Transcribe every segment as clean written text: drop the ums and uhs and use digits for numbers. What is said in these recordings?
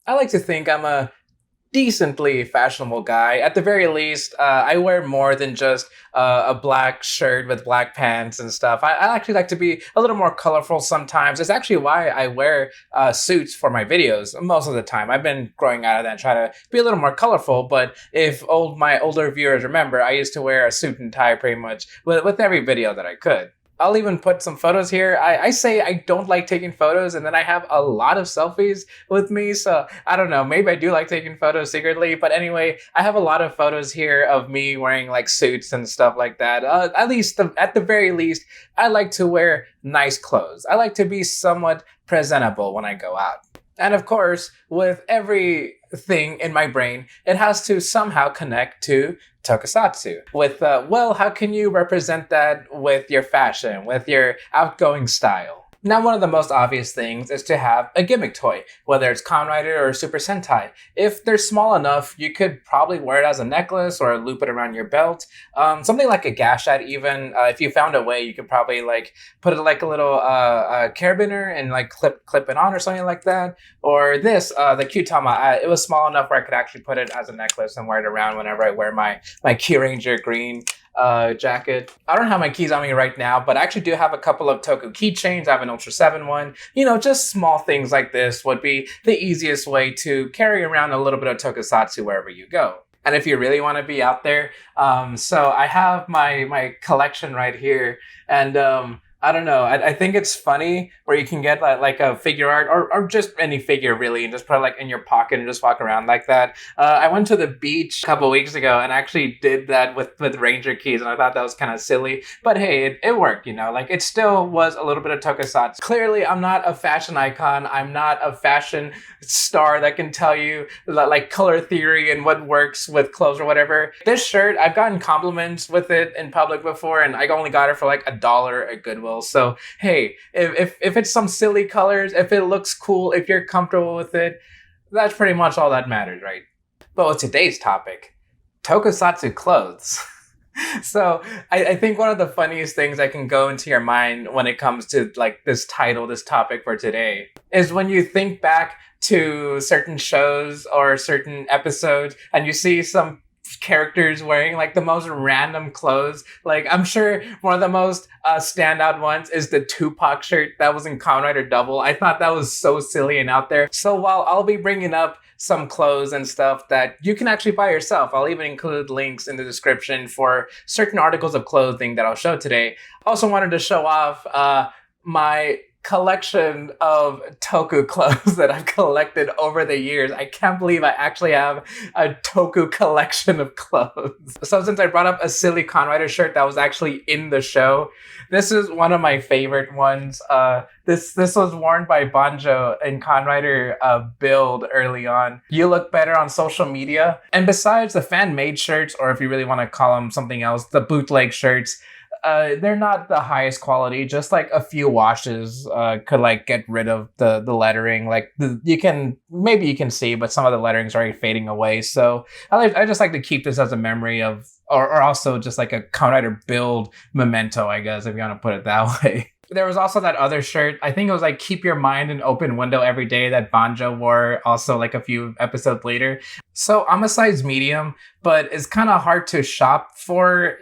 I like to think I'm a decently fashionable guy. At the very least, I wear more than just a black shirt with black pants and stuff. I actually like to be a little more colorful sometimes. It's actually why I wear suits for my videos most of the time. I've been growing out of that and try to be a little more colorful. But if my older viewers remember, I used to wear a suit and tie pretty much with every video that I could. I'll even put some photos here. I say I don't like taking photos, and then I have a lot of selfies with me. So I don't know. Maybe I do like taking photos secretly. But anyway, I have a lot of photos here of me wearing like suits and stuff like that. At the very least, I like to wear nice clothes. I like to be somewhat presentable when I go out. And of course, with everything in my brain, it has to somehow connect to Tokusatsu. Well, how can you represent that with your fashion, with your outgoing style? Now, one of the most obvious things is to have a gimmick toy, whether it's Kamen Rider or Super Sentai. If they're small enough, you could probably wear it as a necklace or loop it around your belt. Something like a gashat even. If you found a way, you could probably like put it like a little carabiner and like clip it on or something like that. Or this, the Qtama. It was small enough where I could actually put it as a necklace and wear it around whenever I wear my Key Ranger green jacket. I don't have my keys on me right now, but I actually do have a couple of Toku keychains. I have an Ultra 7 one. You know, just small things like this would be the easiest way to carry around a little bit of Tokusatsu wherever you go. And if you really want to be out there, so I have my collection right here, and I don't know. I think it's funny where you can get like a figure art or just any figure really and just put it like in your pocket and just walk around like that. I went to the beach a couple weeks ago and actually did that with Ranger keys, and I thought that was kind of silly. But hey, it worked, you know? Like it still was a little bit of tokusatsu. Clearly, I'm not a fashion icon. I'm not a fashion star that can tell you like color theory and what works with clothes or whatever. This shirt, I've gotten compliments with it in public before, and I only got it for like $1 at Goodwill. So hey, if it's some silly colors, if it looks cool, if you're comfortable with it, that's pretty much all that matters, right? But with today's topic, tokusatsu clothes. So I think one of the funniest things that can go into your mind when it comes to like this title, this topic for today, is when you think back to certain shows or certain episodes and you see some characters wearing like the most random clothes. Like I'm sure one of the most standout ones is the Tupac shirt that was in Kamen Rider Double. I thought that was so silly and out there. So while I'll be bringing up some clothes and stuff that you can actually buy yourself, I'll even include links in the description for certain articles of clothing that I'll show today. Also wanted to show off my collection of Toku clothes that I've collected over the years. I can't believe I actually have a Toku collection of clothes. So since I brought up a silly Kamen Rider shirt that was actually in the show, this is one of my favorite ones. This was worn by Banjo in Kamen Rider Build early on. You look better on social media. And besides the fan-made shirts, or if you really want to call them something else, the bootleg shirts, they're not the highest quality. Just like a few washes could like get rid of the lettering. Like you can see, but some of the lettering's already fading away. So I just like to keep this as a memory of, or also just like a Kamen Rider Build memento, I guess, if you want to put it that way. There was also that other shirt. I think it was like "Keep Your Mind an Open Window Every Day" that Banjo wore also like a few episodes later. So I'm a size medium, but it's kind of hard to shop for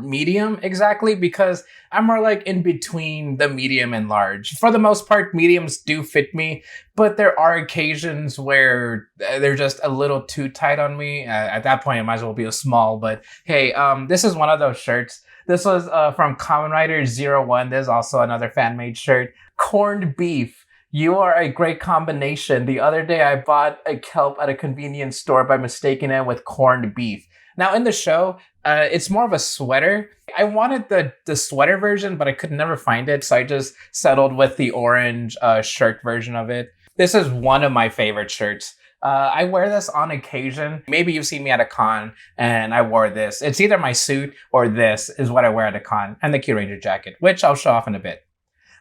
medium exactly because I'm more like in between the medium and large. For the most part, mediums do fit me, but there are occasions where they're just a little too tight on me. At that point, it might as well be a small, but hey, this is one of those shirts. This was from Kamen Rider 01. There's also another fan-made shirt. Corned beef. You are a great combination. The other day, I bought a kelp at a convenience store by mistaking it with corned beef. Now, in the show, it's more of a sweater. I wanted the sweater version, but I could never find it, so I just settled with the orange shirt version of it. This is one of my favorite shirts. I wear this on occasion. Maybe you've seen me at a con and I wore this. It's either my suit or this is what I wear at a con, and the Key Ranger jacket, which I'll show off in a bit.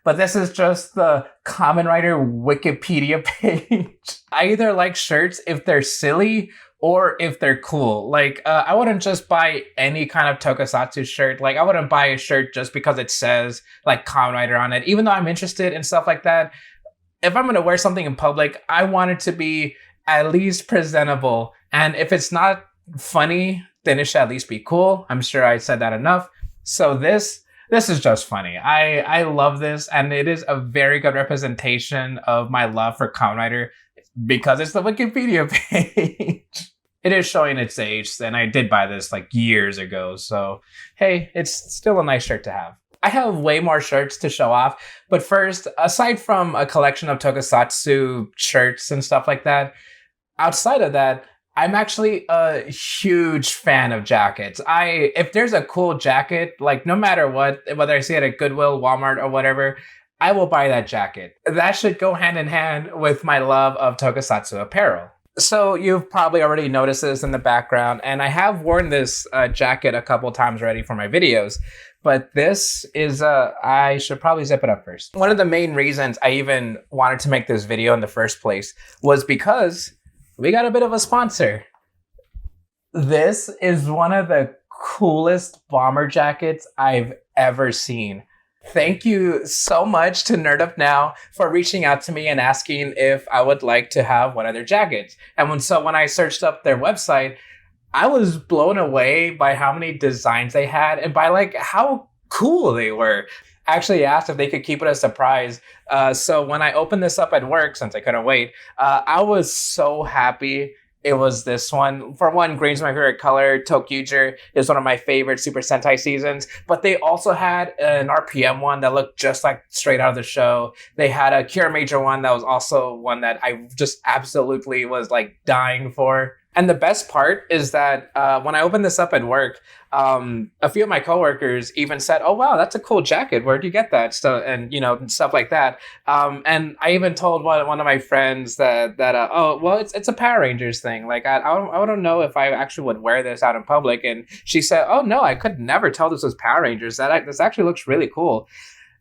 But this is just the Kamen Rider Wikipedia page. I either like shirts if they're silly or if they're cool. Like, I wouldn't just buy any kind of tokusatsu shirt. Like, I wouldn't buy a shirt just because it says, like, Kamen Rider on it. Even though I'm interested in stuff like that, if I'm going to wear something in public, I want it to be at least presentable. And if it's not funny, then it should at least be cool. I'm sure I said that enough. So this is just funny. I love this, and it is a very good representation of my love for Kamen Rider because it's the Wikipedia page. It is showing its age, and I did buy this like years ago. So hey, it's still a nice shirt to have. I have way more shirts to show off, but first, aside from a collection of Tokusatsu shirts and stuff like that, outside of that, I'm actually a huge fan of jackets. If there's a cool jacket, like no matter what, whether I see it at Goodwill, Walmart, or whatever, I will buy that jacket. That should go hand in hand with my love of Tokusatsu apparel. So you've probably already noticed this in the background, and I have worn this jacket a couple times already for my videos. But this is, I should probably zip it up first. One of the main reasons I even wanted to make this video in the first place was because we got a bit of a sponsor. This is one of the coolest bomber jackets I've ever seen. Thank you so much to Nerd Up Now for reaching out to me and asking if I would like to have one of their jackets. And when I searched up their website, I was blown away by how many designs they had and by like how cool they were. I actually asked if they could keep it a surprise. So when I opened this up at work, since I couldn't wait, I was so happy it was this one. For one, green's my favorite color. Tokuger is one of my favorite Super Sentai seasons. But they also had an RPM one that looked just like straight out of the show. They had a Cure Major one that was also one that I just absolutely was like dying for. And the best part is that when I opened this up at work, a few of my coworkers even said, "Oh wow, that's a cool jacket. Where'd you get that?" And stuff like that. And I even told one of my friends that oh well, it's a Power Rangers thing. Like I don't know if I actually would wear this out in public. And she said, "Oh no, I could never tell this was Power Rangers. This actually looks really cool."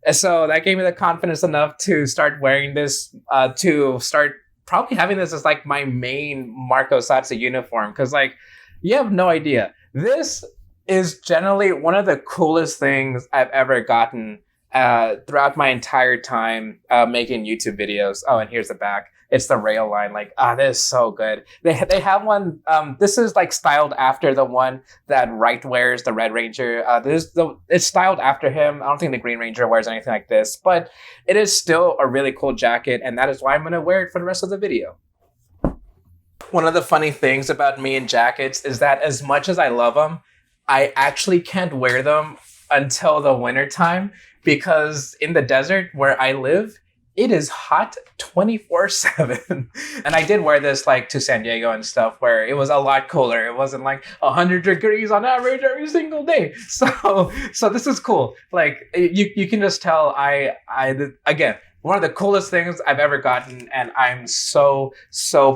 And so that gave me the confidence enough to start wearing this, to start probably having this as like my main Marcosatsu uniform, because like you have no idea. This is generally one of the coolest things I've ever gotten throughout my entire time making YouTube videos. Oh, and here's the back. It's the rail line. Like, this is so good. They have one. This is like styled after the one that Wright wears, the Red Ranger. It's styled after him. I don't think the Green Ranger wears anything like this, but it is still a really cool jacket, and that is why I'm going to wear it for the rest of the video. One of the funny things about me and jackets is that as much as I love them, I actually can't wear them until the winter time, because in the desert where I live, it is hot 24/7. And I did wear this like to San Diego and stuff where it was a lot cooler. It wasn't like 100 degrees on average every single day. So this is cool. Like you can just tell again, one of the coolest things I've ever gotten, and I'm so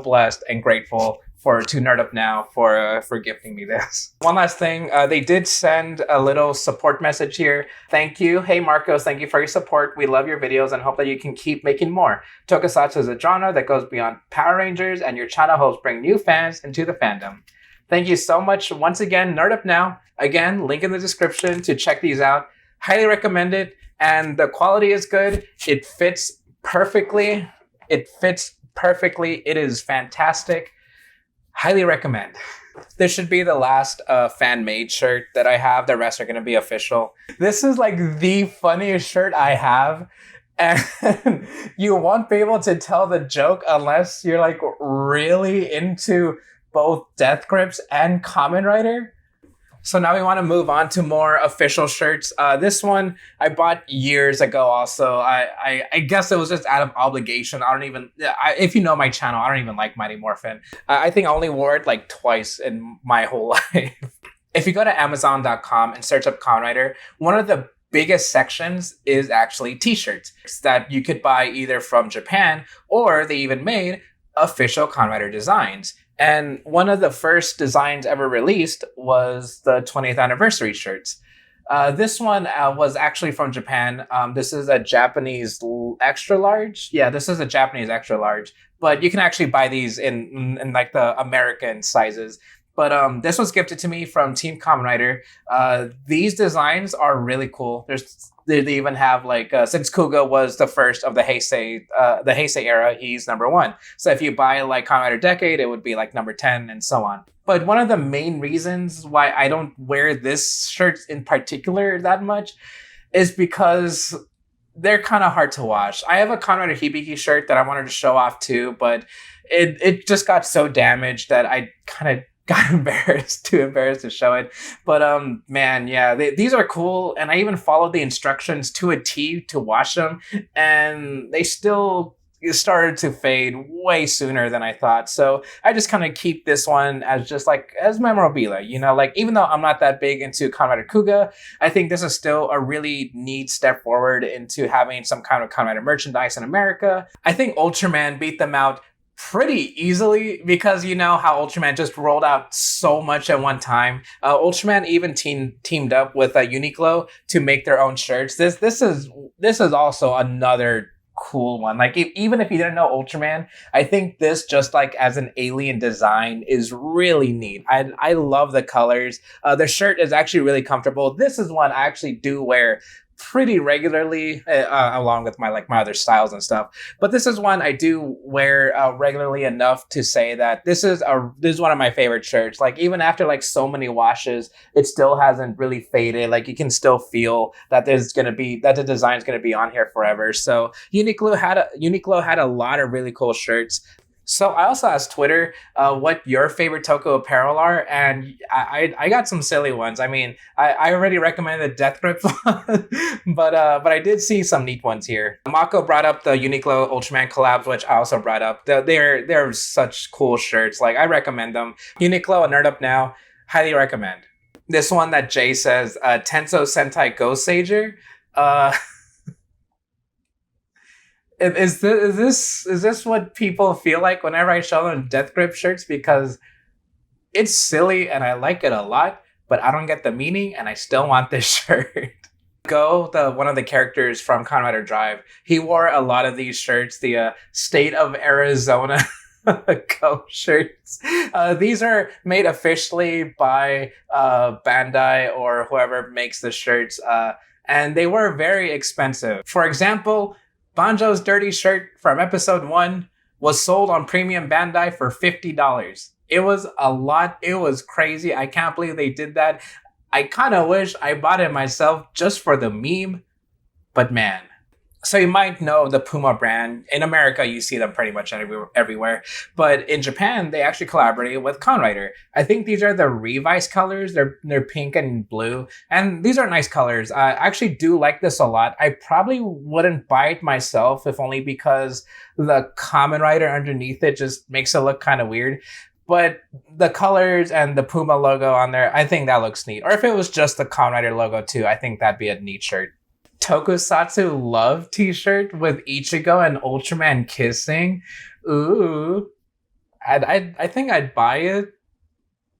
blessed and grateful to Nerd Up Now for gifting me this. One last thing, they did send a little support message here. Thank you. Hey Marcos, thank you for your support. We love your videos and hope that you can keep making more. Tokusatsu is a genre that goes beyond Power Rangers, and your channel helps bring new fans into the fandom. Thank you so much once again, Nerd Up Now. Again, link in the description to check these out. Highly recommend it, and the quality is good. It fits perfectly. It is fantastic. Highly recommend. This should be the last fan-made shirt that I have. The rest are going to be official. This is like the funniest shirt I have. And you won't be able to tell the joke unless you're like really into both Death Grips and Kamen Rider. So now we want to move on to more official shirts. This one I bought years ago also. I guess it was just out of obligation. If you know my channel, I don't even like Mighty Morphin. I think I only wore it like twice in my whole life. If you go to Amazon.com and search up Kamen Rider, one of the biggest sections is actually t-shirts that you could buy either from Japan, or they even made official Kamen Rider designs. And one of the first designs ever released was the 20th anniversary shirts. This one was actually from Japan. This is a Japanese extra large. Yeah, this is a Japanese extra large. But you can actually buy these in like the American sizes. But this was gifted to me from Team Kamen Rider. These designs are really cool. They even have like since Kuga was the first of the Heisei era, he's number one. So if you buy like Kamen Rider Decade, it would be like number 10 and so on. But one of the main reasons why I don't wear this shirt in particular that much is because they're kind of hard to wash. I have a Kamen Rider Hibiki shirt that I wanted to show off too, but it just got so damaged that I kind of got too embarrassed to show it. But man, yeah, these are cool, and I even followed the instructions to a T to wash them, and they still started to fade way sooner than I thought. So I just kind of keep this one as just like as memorabilia, you know, like even though I'm not that big into Kamen Rider Kuga, I think this is still a really neat step forward into having some kind of Kamen Rider merchandise in America. I think Ultraman beat them out pretty easily because you know how Ultraman just rolled out so much at one time. Ultraman even teamed up with Uniqlo to make their own shirts. This is also another cool one. Like even if you didn't know Ultraman, I think this just like as an alien design is really neat. I love the colors. The shirt is actually really comfortable. This is one I actually do wear pretty regularly, along with my other styles and stuff. But this is one I do wear regularly enough to say that this is one of my favorite shirts. Like even after like so many washes, it still hasn't really faded. Like you can still feel that the design is gonna be on here forever. So Uniqlo had a lot of really cool shirts. So I also asked Twitter what your favorite Toku apparel are, and I got some silly ones. I mean, I already recommended the Death Grip one, but I did see some neat ones here. Mako brought up the Uniqlo Ultraman collabs, which I also brought up. They're such cool shirts. Like I recommend them. Uniqlo and Nerd Up Now, highly recommend. This one that Jay says, Tenso Sentai Ghost Sager. Is this what people feel like whenever I show them Death Grip shirts? Because it's silly and I like it a lot, but I don't get the meaning and I still want this shirt. One of the characters from Kamen Rider Drive, he wore a lot of these shirts, the State of Arizona Go shirts. These are made officially by Bandai or whoever makes the shirts, and they were very expensive. For example, Banjo's dirty shirt from episode 1 was sold on Premium Bandai for $50. It was a lot. It was crazy. I can't believe they did that. I kind of wish I bought it myself just for the meme, but man. So you might know the Puma brand. In America, you see them pretty much everywhere. But in Japan, they actually collaborated with Kamen Rider. I think these are the Revice colors. They're pink and blue. And these are nice colors. I actually do like this a lot. I probably wouldn't buy it myself, if only because the Kamen Rider underneath it just makes it look kind of weird. But the colors and the Puma logo on there, I think that looks neat. Or if it was just the Kamen Rider logo too, I think that'd be a neat shirt. Tokusatsu Love t-shirt with Ichigo and Ultraman kissing. Ooh. I think I'd buy it.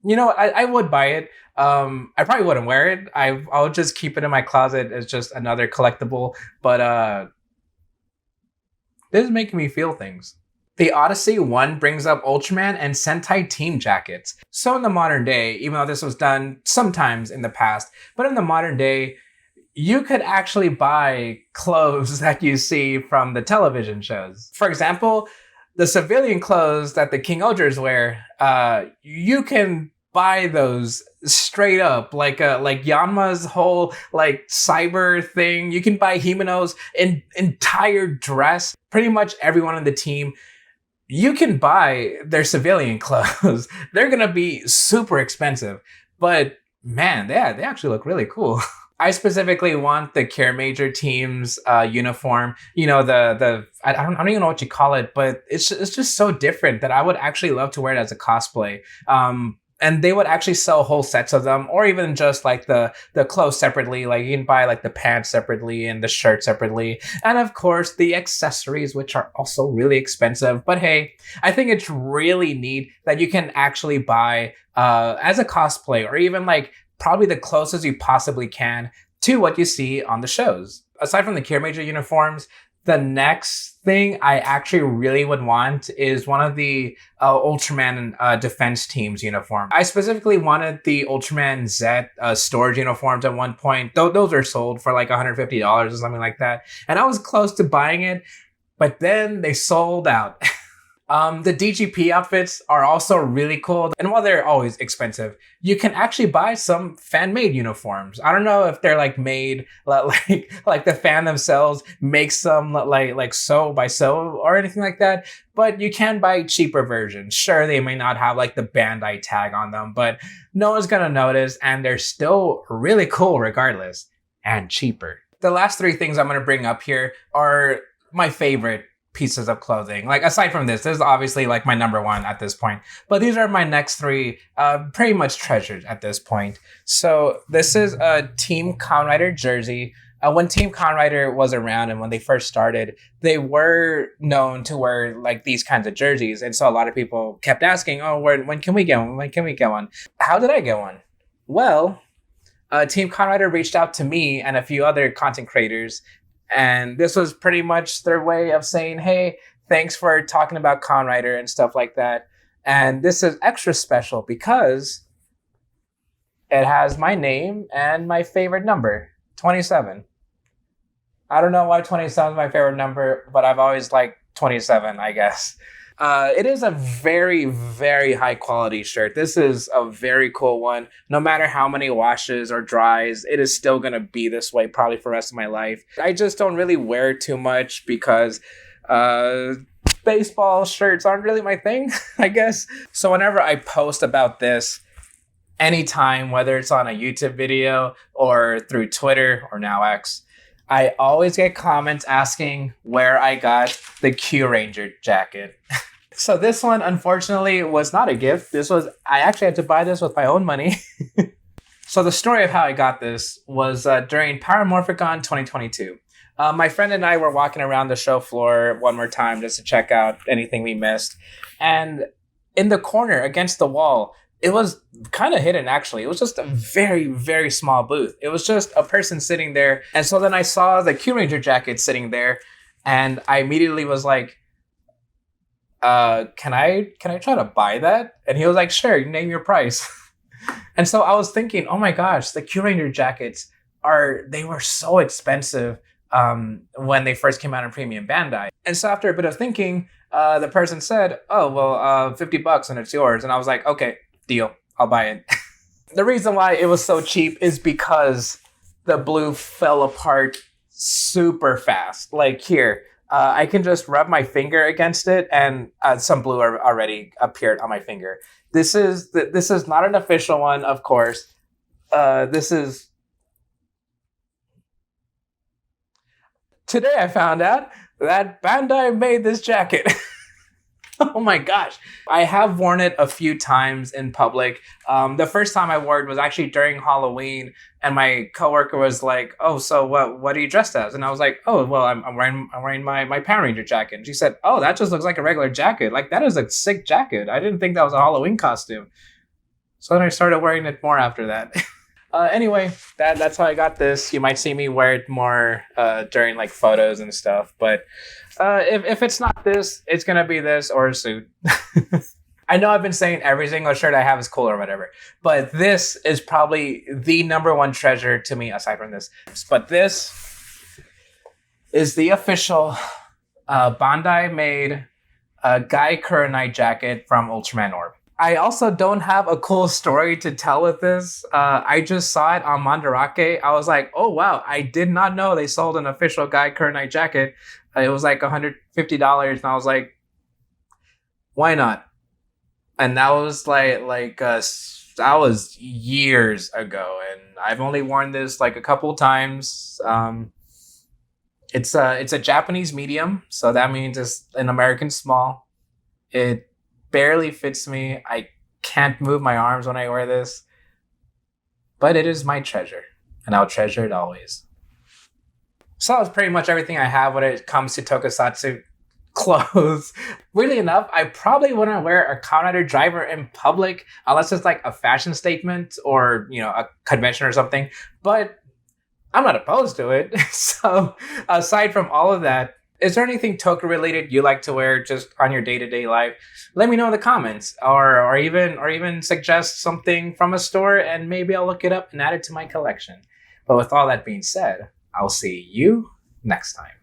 You know, I would buy it. I probably wouldn't wear it. I'll just keep it in my closet as just another collectible. But this is making me feel things. The Odyssey 1 brings up Ultraman and Sentai team jackets. So in the modern day, even though this was done sometimes in the past, but in the modern day, you could actually buy clothes that you see from the television shows. For example, the civilian clothes that the King Ogres wear, you can buy those straight up, like Yanma's whole like cyber thing. You can buy Himeno's entire dress. Pretty much everyone on the team, you can buy their civilian clothes. They're gonna be super expensive, but man, they actually look really cool. I specifically want the Care Major team's uniform. You know, I don't even know what you call it, but it's just so different that I would actually love to wear it as a cosplay. And they would actually sell whole sets of them, or even just like the clothes separately. Like you can buy like the pants separately and the shirt separately. And of course the accessories, which are also really expensive. But hey, I think it's really neat that you can actually buy as a cosplay, or even like probably the closest you possibly can to what you see on the shows. Aside from the Care Major uniforms, The next thing I actually really would want is one of the Ultraman defense team's uniform. I specifically wanted the Ultraman Z storage uniforms at one point. Those are sold for like $150 or something like that. And I was close to buying it, but then they sold out. The DGP outfits are also really cool. And while they're always expensive, you can actually buy some fan-made uniforms. I don't know if they're like made like the fan themselves makes them like sew by sew or anything like that. But you can buy cheaper versions. Sure, they may not have like the Bandai tag on them, but no one's gonna notice, and they're still really cool regardless, and cheaper. The last three things I'm gonna bring up here are my favorite pieces of clothing. Like aside from this is obviously like my number one at this point, but these are my next three pretty much treasured at this point. So this is a Team Kamen Rider jersey. When Team Kamen Rider was around and when they first started, they were known to wear like these kinds of jerseys, and so a lot of people kept asking, oh, when can we get one? When can we get one? How did I get one? Well, Team Kamen Rider reached out to me and a few other content creators, and this was pretty much their way of saying, hey, thanks for talking about Kamen Rider and stuff like that. And this is extra special because it has my name and my favorite number, 27. I don't know why 27 is my favorite number, but I've always liked 27, I guess. It is a very, very high quality shirt. This is a very cool one. No matter how many washes or dries, it is still going to be this way probably for the rest of my life. I just don't really wear too much because baseball shirts aren't really my thing, I guess. So whenever I post about this, anytime, whether it's on a YouTube video or through Twitter or now X, I always get comments asking where I got the Q Ranger jacket. So this one, unfortunately, was not a gift. I actually had to buy this with my own money. So the story of how I got this was during Paramorphicon 2022. My friend and I were walking around the show floor one more time just to check out anything we missed. And in the corner against the wall, it was kind of hidden, actually. It was just a very, very small booth. It was just a person sitting there. And so then I saw the Q Ranger jacket sitting there, and I immediately was like, can I try to buy that? And he was like, sure, you name your price. And so I was thinking, oh my gosh, the Q Ranger jackets they were so expensive when they first came out in Premium Bandai. And so after a bit of thinking, the person said, oh, well, $50 and it's yours. And I was like, okay, deal, I'll buy it. The reason why it was so cheap is because the blue fell apart super fast. Like here, I can just rub my finger against it and some blue already appeared on my finger. This is not an official one, of course. Today I found out that Bandai made this jacket. Oh my gosh. I have worn it a few times in public. The first time I wore it was actually during Halloween, and my coworker was like, oh, so what are you dressed as? And I was like, oh, well, I'm wearing my Power Ranger jacket. And she said, oh, that just looks like a regular jacket. Like, that is a sick jacket. I didn't think that was a Halloween costume. So then I started wearing it more after that. Anyway, that's how I got this. You might see me wear it more during like photos and stuff. But if it's not this, it's going to be this or a suit. I know I've been saying every single shirt I have is cool or whatever, but this is probably the number one treasure to me aside from this. But this is the official Bandai made Gai Kurenai jacket from Ultraman Orb. I also don't have a cool story to tell with this. I just saw it on Mandarake. I was like, oh wow, I did not know they sold an official Gai Kurenai jacket. It was like $150, and I was like, why not? And that was that was years ago, and I've only worn this like a couple times. It's a Japanese medium, so that means it's an American small. It barely fits me. I can't move my arms when I wear this, but it is my treasure, and I'll treasure it always. So that was pretty much everything I have when it comes to Tokusatsu clothes. Weirdly enough, I probably wouldn't wear a Kamen Rider driver in public unless it's like a fashion statement or, a convention or something, but I'm not opposed to it. So aside from all of that, Is there anything Toku related you like to wear just on your day to day life? Let me know in the comments, or even suggest something from a store, and maybe I'll look it up and add it to my collection. But with all that being said, I'll see you next time.